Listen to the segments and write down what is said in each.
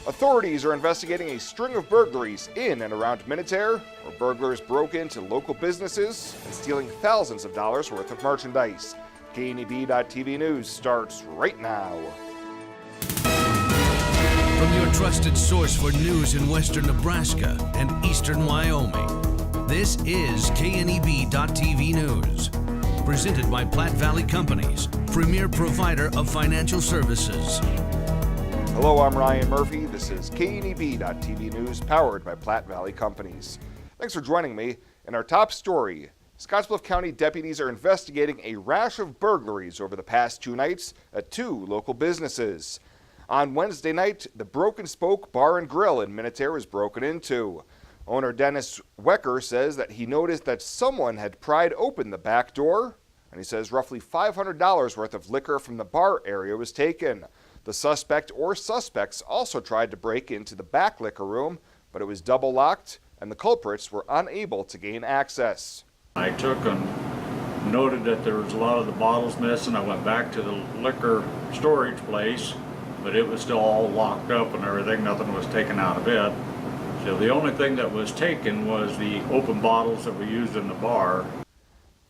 Authorities are investigating a string of burglaries in and around Minatare, where burglars broke into local businesses and stealing thousands of dollars worth of merchandise. KNEB.TV News starts right now. From your trusted source for news in western Nebraska and eastern Wyoming, this is KNEB.TV News. Presented by Platte Valley Companies, premier provider of financial services. Hello, I'm Ryan Murphy. This is KNEB.TV News, powered by Platte Valley Companies. Thanks for joining me. In our top story, Scottsbluff County deputies are investigating a rash of burglaries over the past 2 nights at 2 local businesses. On Wednesday night, the Broken Spoke Bar and Grill in Minatare was broken into. Owner Dennis Wecker says that he noticed that someone had pried open the back door, and he says roughly $500 worth of liquor from the bar area was taken. The suspect or suspects also tried to break into the back liquor room, but it was double locked and the culprits were unable to gain access. I took and noted that there was a lot of the bottles missing. I went back to the liquor storage place, but it was still all locked up and everything. Nothing was taken out of it. So the only thing that was taken was the open bottles that we used in the bar.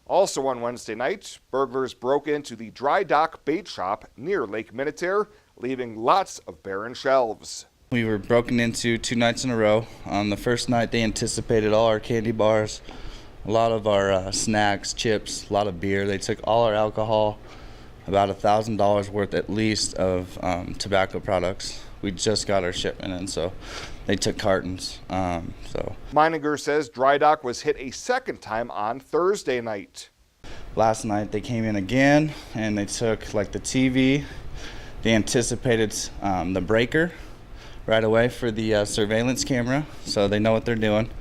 Also on Wednesday night, burglars broke into the dry dock bait shop near Lake Minatare, leaving lots of barren shelves. We were broken into 2 nights in a row. On the first night, they anticipated all our candy bars, a lot of our snacks, chips, a lot of beer. They took all our alcohol, about $1,000 worth at least of tobacco products. We just got our shipment in, so they took cartons. Meininger says dry dock was hit a second time on Thursday night. Last night they came in again and they took like the TV. They anticipated the breaker right away for the surveillance camera, so they know what they're doing.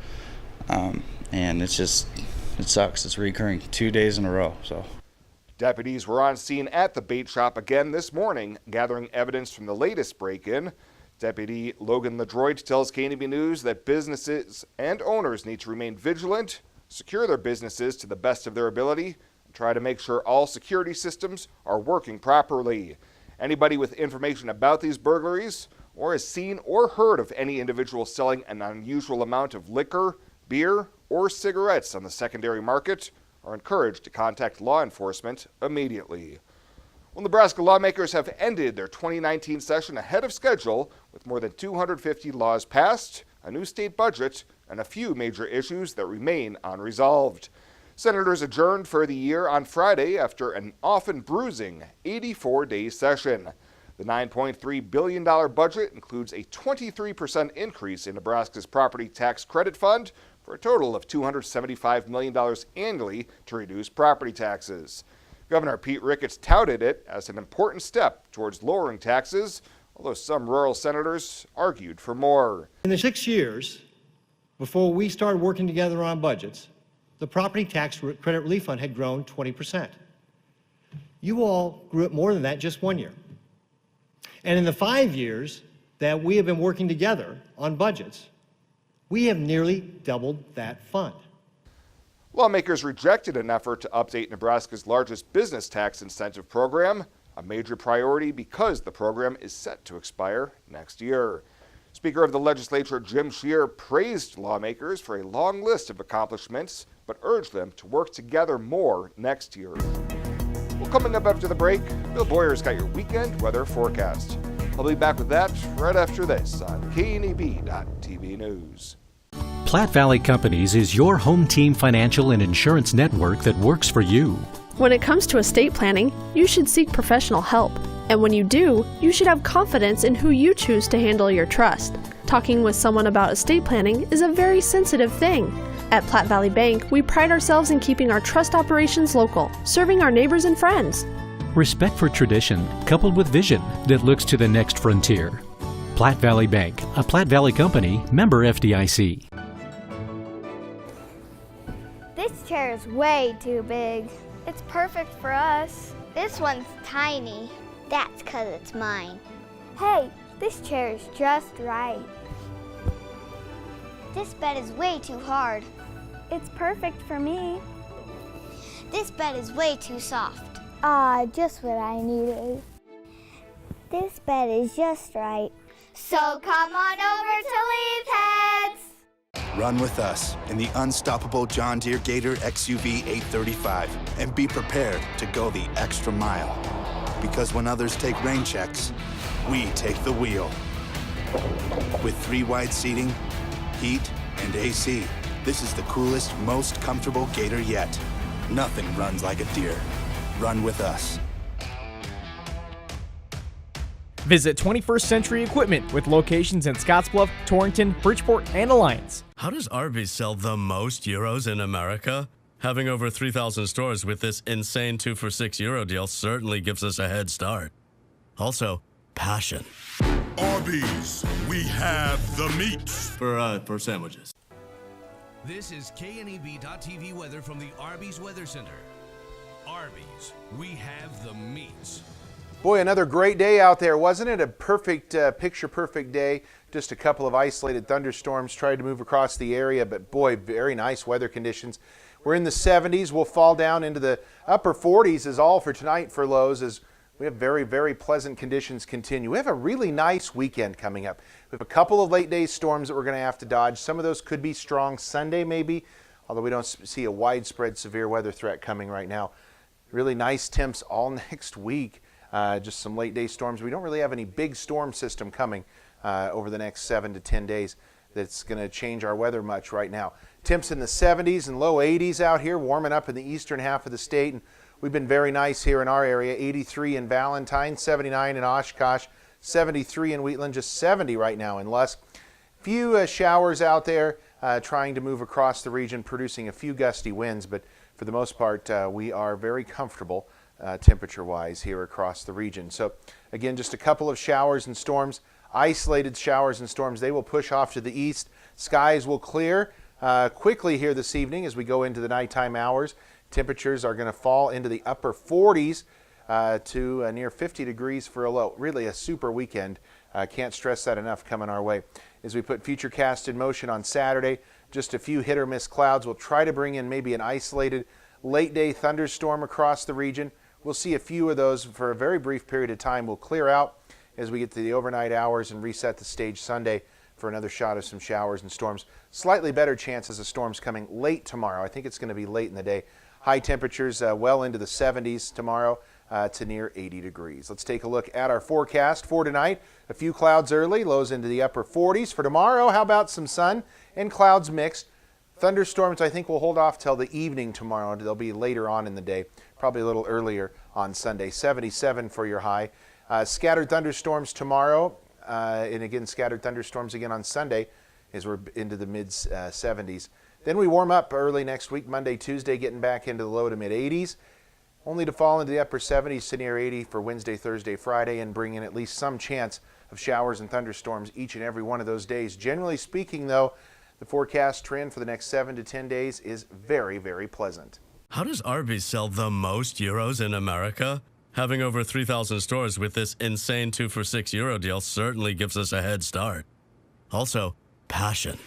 And it sucks. It's recurring 2 days in a row. So deputies were on scene at the bait shop again this morning, gathering evidence from the latest break-in. Deputy Logan LeDroit tells KNEB News that businesses and owners need to remain vigilant, secure their businesses to the best of their ability, and try to make sure all security systems are working properly. Anybody with information about these burglaries or has seen or heard of any individual selling an unusual amount of liquor, beer, or cigarettes on the secondary market are encouraged to contact law enforcement immediately. Well, Nebraska lawmakers have ended their 2019 session ahead of schedule with more than 250 laws passed, a new state budget, and a few major issues that remain unresolved. Senators adjourned for the year on Friday after an often bruising 84-day session. The $9.3 billion budget includes a 23% increase in Nebraska's property tax credit fund for a total of $275 million annually to reduce property taxes. Governor Pete Ricketts touted it as an important step towards lowering taxes, although some rural senators argued for more. In the 6 years before we started working together on budgets, the property tax credit relief fund had grown 20%. You all grew it more than that just 1 year. And in the 5 years that we have been working together on budgets, we have nearly doubled that fund. Lawmakers rejected an effort to update Nebraska's largest business tax incentive program, a major priority because the program is set to expire next year. Speaker of the legislature Jim Scheer praised lawmakers for a long list of accomplishments, but urged them to work together more next year. Well, coming up after the break, Bill Boyer's got your weekend weather forecast. I'll be back with that right after this on KNEB.TV News. Platte Valley Companies is your home team financial and insurance network that works for you. When it comes to estate planning, you should seek professional help. And when you do, you should have confidence in who you choose to handle your trust. Talking with someone about estate planning is a very sensitive thing. At Platte Valley Bank, we pride ourselves in keeping our trust operations local, serving our neighbors and friends. Respect for tradition, coupled with vision that looks to the next frontier. Platte Valley Bank, a Platte Valley company, member FDIC. This chair is way too big. It's perfect for us. This one's tiny. That's 'cause it's mine. Hey, this chair is just right. This bed is way too hard. It's perfect for me. This bed is way too soft. Just what I needed. This bed is just right. So come on over to Leeds Heads. Run with us in the unstoppable John Deere Gator XUV 835 and be prepared to go the extra mile. Because when others take rain checks, we take the wheel. With 3 wide seating, heat, and AC, this is the coolest, most comfortable Gator yet. Nothing runs like a Deere. Run with us. Visit 21st Century Equipment with locations in Scottsbluff, Torrington, Bridgeport, and Alliance. How does Arby sell the most euros in America? Having over 3,000 stores with this insane 2 for €6 deal certainly gives us a head start. Also, passion. Arby's, we have the meats. For sandwiches. This is KNEB.TV weather from the Arby's Weather Center. Arby's, we have the meats. Boy, another great day out there, wasn't it? A perfect, picture-perfect day. Just a couple of isolated thunderstorms tried to move across the area, but boy, very nice weather conditions. We're in the 70s. We'll fall down into the upper 40s is all for tonight for lows as we have very, very pleasant conditions continue. We have a really nice weekend coming up. We have a couple of late day storms that we're going to have to dodge. Some of those could be strong Sunday maybe, although we don't see a widespread severe weather threat coming right now. Really nice temps all next week. Just some late day storms. We don't really have any big storm system coming over the next 7 to 10 days that's going to change our weather much right now. Temps in the 70s and low 80s out here, warming up in the eastern half of the state. And we've been very nice here in our area. 83 in Valentine, 79 in Oshkosh, 73 in Wheatland, just 70 right now in Lusk. Few showers out there trying to move across the region, producing a few gusty winds, but for the most part, we are very comfortable temperature-wise here across the region. So again, just a couple of showers and storms, isolated showers and storms. They will push off to the east. Skies will clear quickly here this evening as we go into the nighttime hours. Temperatures are going to fall into the upper 40s to near 50 degrees for a low. Really a super weekend. Can't stress that enough coming our way. As we put Futurecast in motion on Saturday, just a few hit or miss clouds. We'll try to bring in maybe an isolated late day thunderstorm across the region. We'll see a few of those for a very brief period of time. We'll clear out as we get to the overnight hours and reset the stage Sunday for another shot of some showers and storms. Slightly better chances of storms coming late tomorrow. I think it's going to be late in the day. High temperatures well into the 70s tomorrow to near 80 degrees. Let's take a look at our forecast for tonight. A few clouds early, lows into the upper 40s. For tomorrow, how about some sun and clouds mixed? Thunderstorms, I think, will hold off till the evening tomorrow. They'll be later on in the day, probably a little earlier on Sunday. 77 for your high. Scattered thunderstorms tomorrow, and again, scattered thunderstorms again on Sunday as we're into the mid-70s. Then we warm up early next week, Monday, Tuesday, getting back into the low to mid-80s, only to fall into the upper 70s to near 80 for Wednesday, Thursday, Friday, and bring in at least some chance of showers and thunderstorms each and every one of those days. Generally speaking, though, the forecast trend for the next 7 to 10 days is very, very pleasant. How does Arby's sell the most euros in America? Having over 3,000 stores with this insane 2 for €6 deal certainly gives us a head start. Also, passion.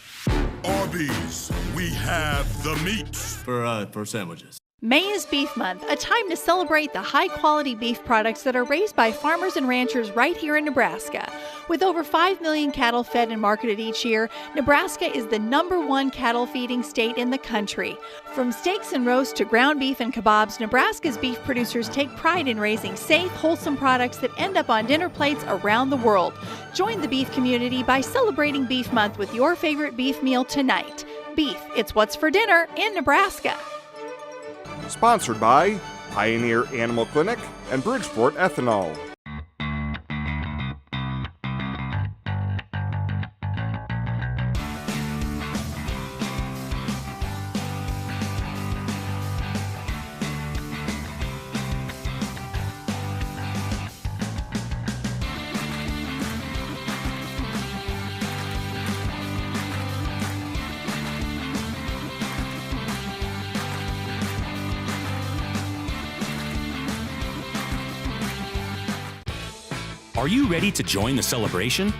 Arby's, we have the meats. For sandwiches. May is Beef Month, a time to celebrate the high-quality beef products that are raised by farmers and ranchers right here in Nebraska. With over 5 million cattle fed and marketed each year, Nebraska is the #1 cattle feeding state in the country. From steaks and roasts to ground beef and kebabs, Nebraska's beef producers take pride in raising safe, wholesome products that end up on dinner plates around the world. Join the beef community by celebrating Beef Month with your favorite beef meal tonight. Beef, it's what's for dinner in Nebraska. Sponsored by Pioneer Animal Clinic and Bridgeport Ethanol. Are you ready to join the celebration?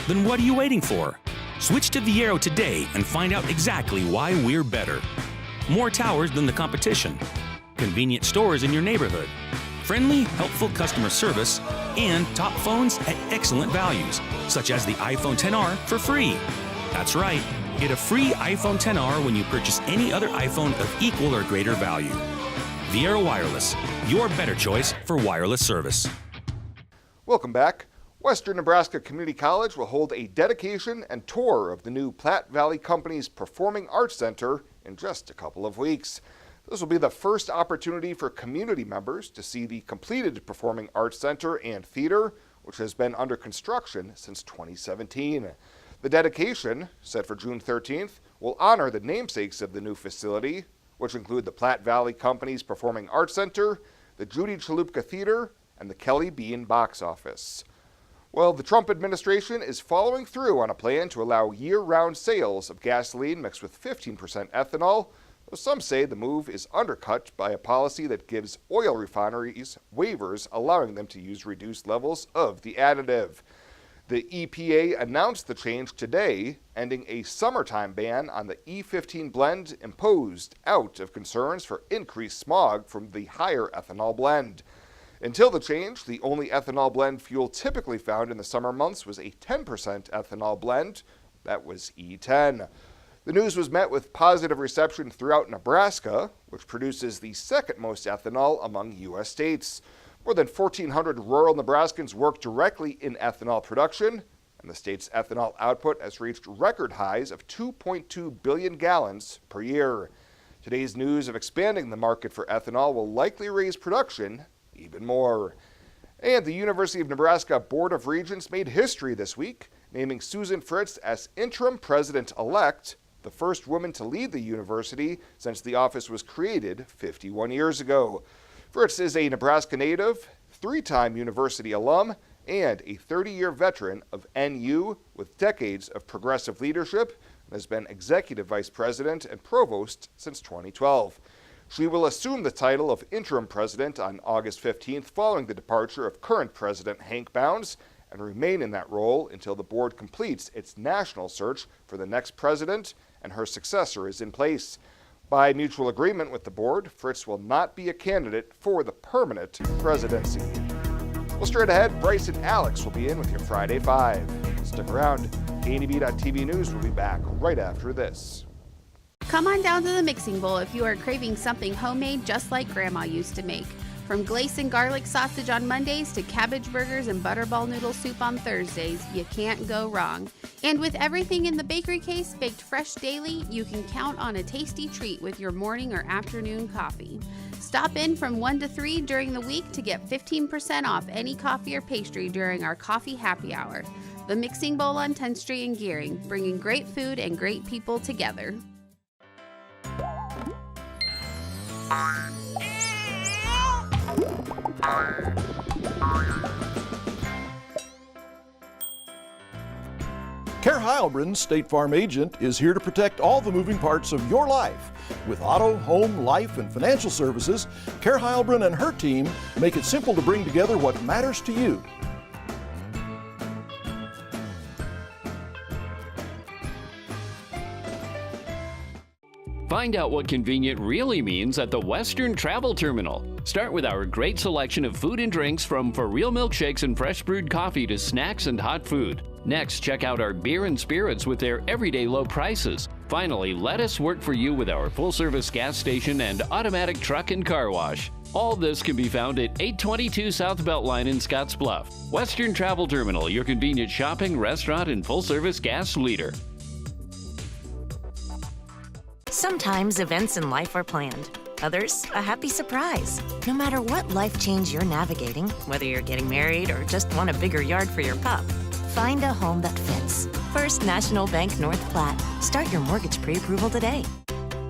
Then what are you waiting for? Switch to Viero today and find out exactly why we're better. More towers than the competition. Convenient stores in your neighborhood. Friendly, helpful customer service and top phones at excellent values, such as the iPhone XR for free. That's right, get a free iPhone XR when you purchase any other iPhone of equal or greater value. Viera Wireless, your better choice for wireless service. Welcome back. Western Nebraska Community College will hold a dedication and tour of the new Platte Valley Company's Performing Arts Center in just a couple of weeks. This will be the first opportunity for community members to see the completed Performing Arts Center and theater, which has been under construction since 2017. The dedication, set for June 13th, will honor the namesakes of the new facility, which include the Platte Valley Company's Performing Arts Center, the Judy Chalupka Theater, and the Kelly Bean Box Office. Well, the Trump administration is following through on a plan to allow year-round sales of gasoline mixed with 15% ethanol, though some say the move is undercut by a policy that gives oil refineries waivers allowing them to use reduced levels of the additive. The EPA announced the change today, ending a summertime ban on the E15 blend imposed out of concerns for increased smog from the higher ethanol blend. Until the change, the only ethanol blend fuel typically found in the summer months was a 10% ethanol blend. That was E10. The news was met with positive reception throughout Nebraska, which produces the second most ethanol among U.S. states. More than 1,400 rural Nebraskans work directly in ethanol production, and the state's ethanol output has reached record highs of 2.2 billion gallons per year. Today's news of expanding the market for ethanol will likely raise production even more. And the University of Nebraska Board of Regents made history this week, naming Susan Fritz as interim president-elect, the first woman to lead the university since the office was created 51 years ago. Fritz is a Nebraska native, 3-time university alum, and a 30-year veteran of NU with decades of progressive leadership, and has been executive vice president and provost since 2012. She will assume the title of interim president on August 15th following the departure of current president Hank Bounds, and remain in that role until the board completes its national search for the next president and her successor is in place. By mutual agreement with the board, Fritz will not be a candidate for the permanent presidency. Well, straight ahead, Bryce and Alex will be in with your Friday 5. Stick around. KNEB.TV News will be back right after this. Come on down to the mixing bowl if you are craving something homemade just like Grandma used to make. From glace and garlic sausage on Mondays to cabbage burgers and butterball noodle soup on Thursdays, you can't go wrong. And with everything in the bakery case baked fresh daily, you can count on a tasty treat with your morning or afternoon coffee. Stop in from 1 to 3 during the week to get 15% off any coffee or pastry during our coffee happy hour. The Mixing Bowl on 10th Street in Gearing, bringing great food and great people together. Care Heilbronn, State Farm agent, is here to protect all the moving parts of your life. With auto, home, life, and financial services, Care Heilbronn and her team make it simple to bring together what matters to you. Find out what convenient really means at the Western Travel Terminal. Start with our great selection of food and drinks, from for real milkshakes and fresh brewed coffee to snacks and hot food. Next, check out our beer and spirits with their everyday low prices. Finally, let us work for you with our full-service gas station and automatic truck and car wash. All this can be found at 822 South Beltline in Scottsbluff. Western Travel Terminal, your convenient shopping, restaurant, and full-service gas leader. Sometimes events in life are planned. Others, a happy surprise. No matter what life change you're navigating, whether you're getting married or just want a bigger yard for your pup, find a home that fits. First National Bank North Platte. Start your mortgage pre-approval today.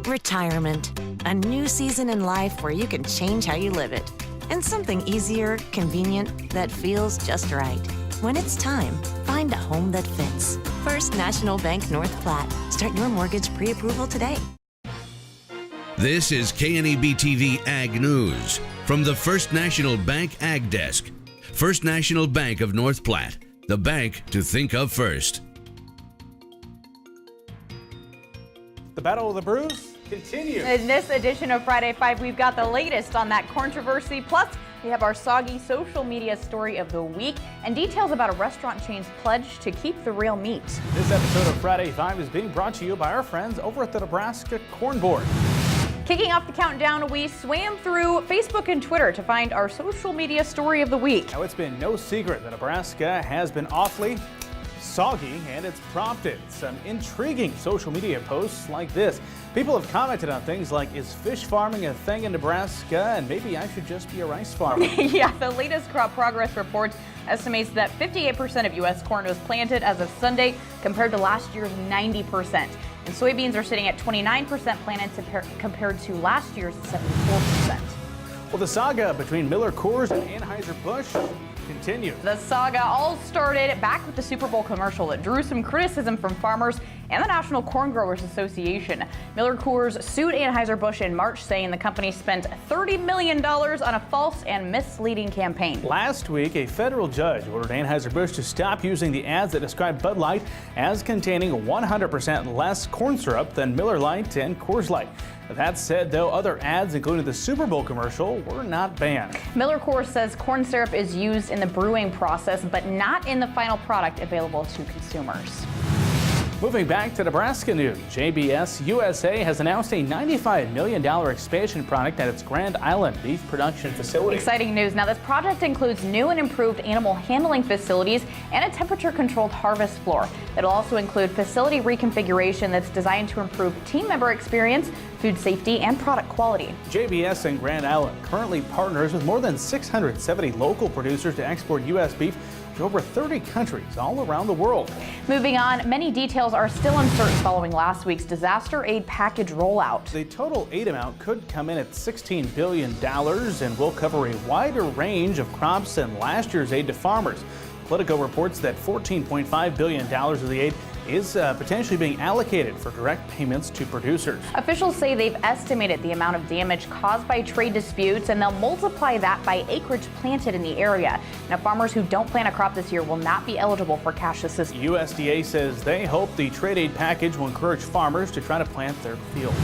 Retirement. A new season in life where you can change how you live it. And something easier, convenient, that feels just right. When it's time, find a home that fits. First National Bank North Platte. Start your mortgage pre-approval today. This is KNEB TV Ag News from the First National Bank Ag Desk. First National Bank of North Platte, the bank to think of first. The Battle of the Brews continues. In this edition of Friday 5, we've got the latest on that controversy, plus We have our soggy social media story of the week and details about a restaurant chain's pledge to keep the real meat. This episode of Friday 5 is being brought to you by our friends over at the Nebraska Corn Board. Kicking off the countdown, we swam through Facebook and Twitter to find our social media story of the week. Now, it's been no secret that Nebraska has been awfully soggy, and it's prompted some intriguing social media posts like this. People have commented on things like, is fish farming a thing in Nebraska, and maybe I should just be a rice farmer. Yeah, the latest crop progress report estimates that 58% of U.S. corn was planted as of Sunday compared to last year's 90%. And soybeans are sitting at 29% planted compared to last year's 74%. Well, the saga between Miller Coors and Anheuser-Busch continues. The saga all started back with the Super Bowl commercial that drew some criticism from farmers and the National Corn Growers Association. Miller Coors sued Anheuser-Busch in March, saying the company spent $30 million on a false and misleading campaign. Last week, a federal judge ordered Anheuser-Busch to stop using the ads that describe Bud Light as containing 100% less corn syrup than Miller Lite and Coors Light. That said, though, other ads, including the Super Bowl commercial, were not banned. Miller Coors says corn syrup is used in the brewing process, but not in the final product available to consumers. Moving back to Nebraska news, JBS USA has announced a $95 million expansion project at its Grand Island beef production facility. Exciting news. Now, this project includes new and improved animal handling facilities and a temperature-controlled harvest floor. It'll also include facility reconfiguration that's designed to improve team member experience, food safety, and product quality. JBS and Grand Island currently partners with more than 670 local producers to export U.S. beef to over 30 countries all around the world. Moving on, many details are still uncertain following last week's disaster aid package rollout. The total aid amount could come in at $16 billion and will cover a wider range of crops than last year's aid to farmers. Politico reports that $14.5 billion of the aid is potentially being allocated for direct payments to producers. Officials say they've estimated the amount of damage caused by trade disputes, and they'll multiply that by acreage planted in the area. Now, farmers who don't plant a crop this year will not be eligible for cash assistance. USDA says they hope the trade aid package will encourage farmers to try to plant their fields.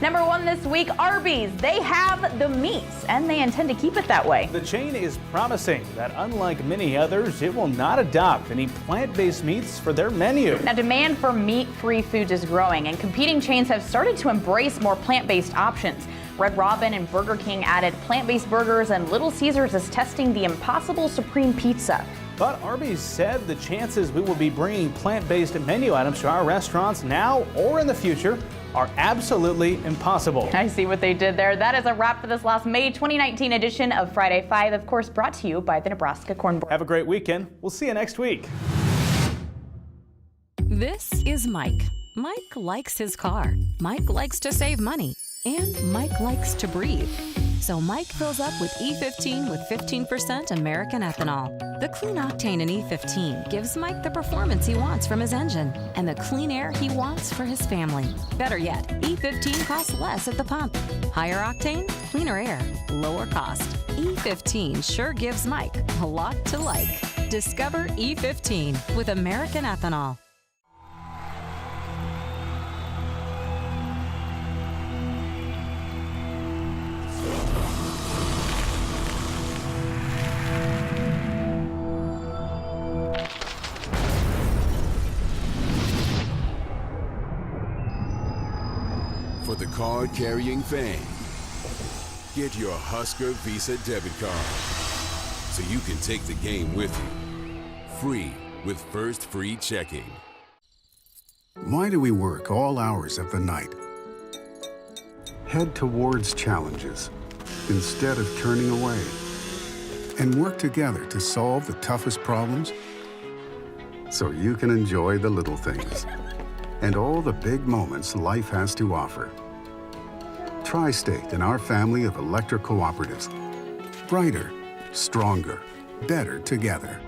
Number one this week, Arby's. They have the meats, and they intend to keep it that way. The chain is promising that, unlike many others, it will not adopt any plant-based meats for their menu. Now, demand for meat-free foods is growing, and competing chains have started to embrace more plant-based options. Red Robin and Burger King added plant-based burgers, and Little Caesars is testing the Impossible Supreme Pizza. But Arby's said the chances we will be bringing plant-based menu items to our restaurants now or in the future are absolutely impossible. I see what they did there. That is a wrap for this last May 2019 edition of Friday 5, of course brought to you by the Nebraska Corn Board. Have a great weekend. We'll see you next week. This is Mike. Mike likes his car. Mike likes to save money. And Mike likes to breathe. So Mike fills up with E15 with 15% American ethanol. The clean octane in E15 gives Mike the performance he wants from his engine and the clean air he wants for his family. Better yet, E15 costs less at the pump. Higher octane, cleaner air, lower cost. E15 sure gives Mike a lot to like. Discover E15 with American ethanol. For the card-carrying fan, get your Husker Visa debit card so you can take the game with you. Free with First Free Checking. Why do we work all hours of the night? Head towards challenges instead of turning away. And work together to solve the toughest problems so you can enjoy the little things and all the big moments life has to offer. Tri-State and our family of electric cooperatives. Brighter, stronger, better together.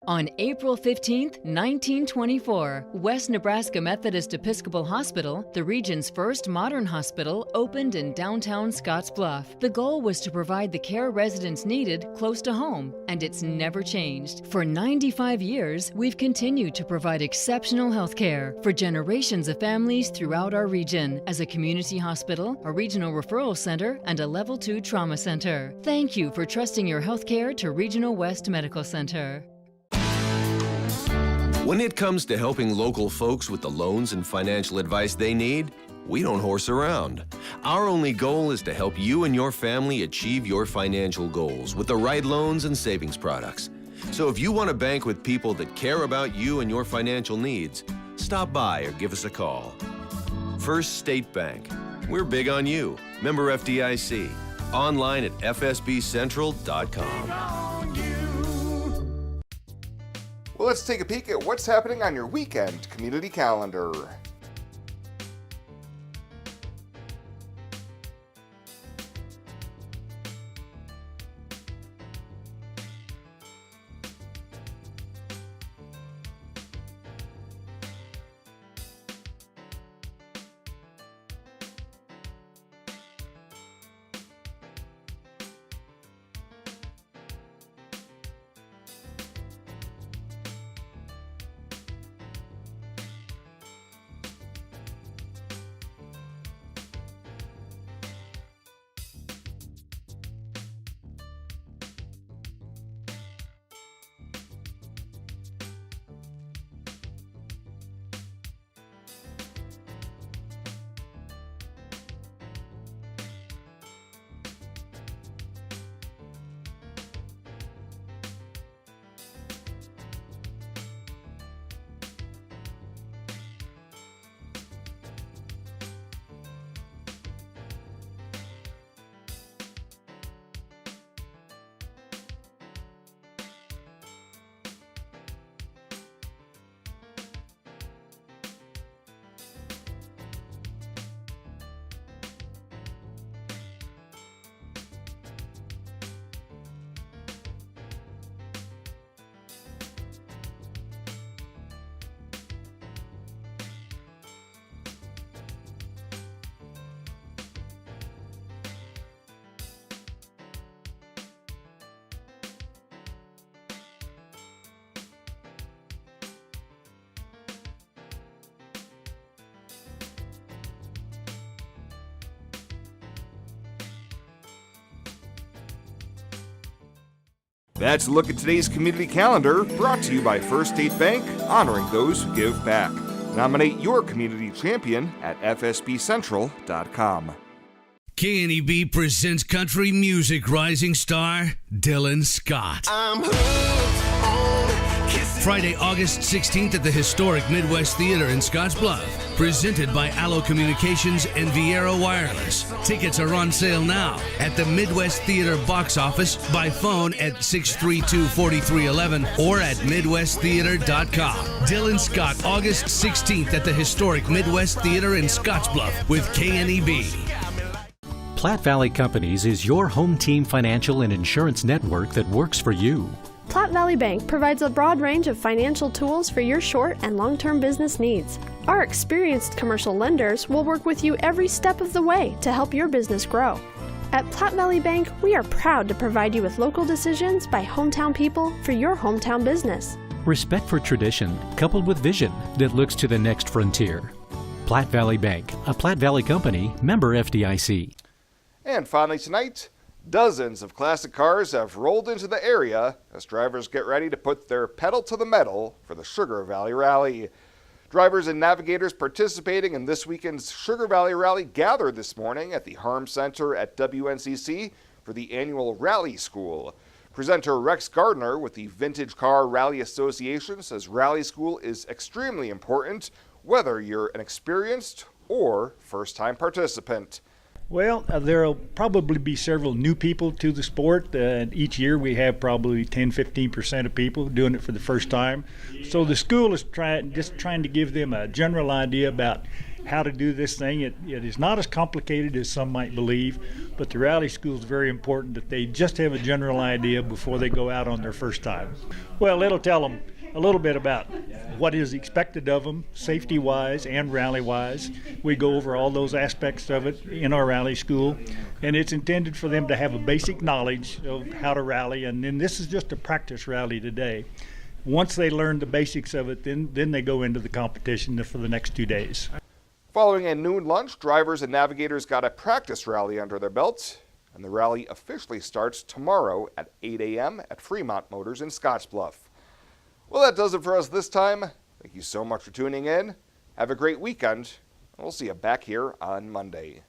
On April 15, 1924, West Nebraska Methodist Episcopal Hospital, the region's first modern hospital, opened in downtown Scottsbluff. The goal was to provide the care residents needed close to home, and it's never changed. For 95 years, we've continued to provide exceptional health care for generations of families throughout our region as a community hospital, a regional referral center, and a Level 2 trauma center. Thank you for trusting your health care to Regional West Medical Center. When it comes to helping local folks with the loans and financial advice they need, we don't horse around. Our only goal is to help you and your family achieve your financial goals with the right loans and savings products. So if you want to bank with people that care about you and your financial needs, stop by or give us a call. First State Bank. We're big on you. Member FDIC. Online at fsbcentral.com. Well, let's take a peek at what's happening on your weekend community calendar. That's a look at today's community calendar, brought to you by First State Bank, honoring those who give back. Nominate your community champion at fsbcentral.com. KNEB presents country music rising star Dylan Scott. Friday, August 16th at the historic Midwest Theater in Scottsbluff. Presented by Allo Communications and Viera Wireless. Tickets are on sale now at the Midwest Theater box office, by phone at 632-4311 or at midwesttheater.com. Dylan Scott, August 16th at the historic Midwest Theater in Scottsbluff with KNEB. Platte Valley Companies is your home team financial and insurance network that works for you. Platte Valley Bank provides a broad range of financial tools for your short and long-term business needs. Our experienced commercial lenders will work with you every step of the way to help your business grow. At Platte Valley Bank, we are proud to provide you with local decisions by hometown people for your hometown business. Respect for tradition, coupled with vision that looks to the next frontier. Platte Valley Bank, a Platte Valley company, member FDIC. And finally tonight, dozens of classic cars have rolled into the area as drivers get ready to put their pedal to the metal for the Sugar Valley Rally. Drivers and navigators participating in this weekend's Sugar Valley Rally gathered this morning at the Harm Center at WNCC for the annual Rally School. Presenter Rex Gardner with the Vintage Car Rally Association says Rally School is extremely important, whether you're an experienced or first-time participant. Well, there'll probably be several new people to the sport. Each year we have probably 10-15% of people doing it for the first time. So the school is trying to give them a general idea about how to do this thing. It is not as complicated as some might believe, but the rally school is very important that they just have a general idea before they go out on their first time. Well, it'll tell them a little bit about what is expected of them, safety-wise and rally-wise. We go over all those aspects of it in our rally school, and it's intended for them to have a basic knowledge of how to rally, and then this is just a practice rally today. Once they learn the basics of it, then they go into the competition for the next 2 days. Following a noon lunch, drivers and navigators got a practice rally under their belts, and the rally officially starts tomorrow at 8 a.m. at Fremont Motors in Scottsbluff. Well, that does it for us this time. Thank you so much for tuning in. Have a great weekend, and we'll see you back here on Monday.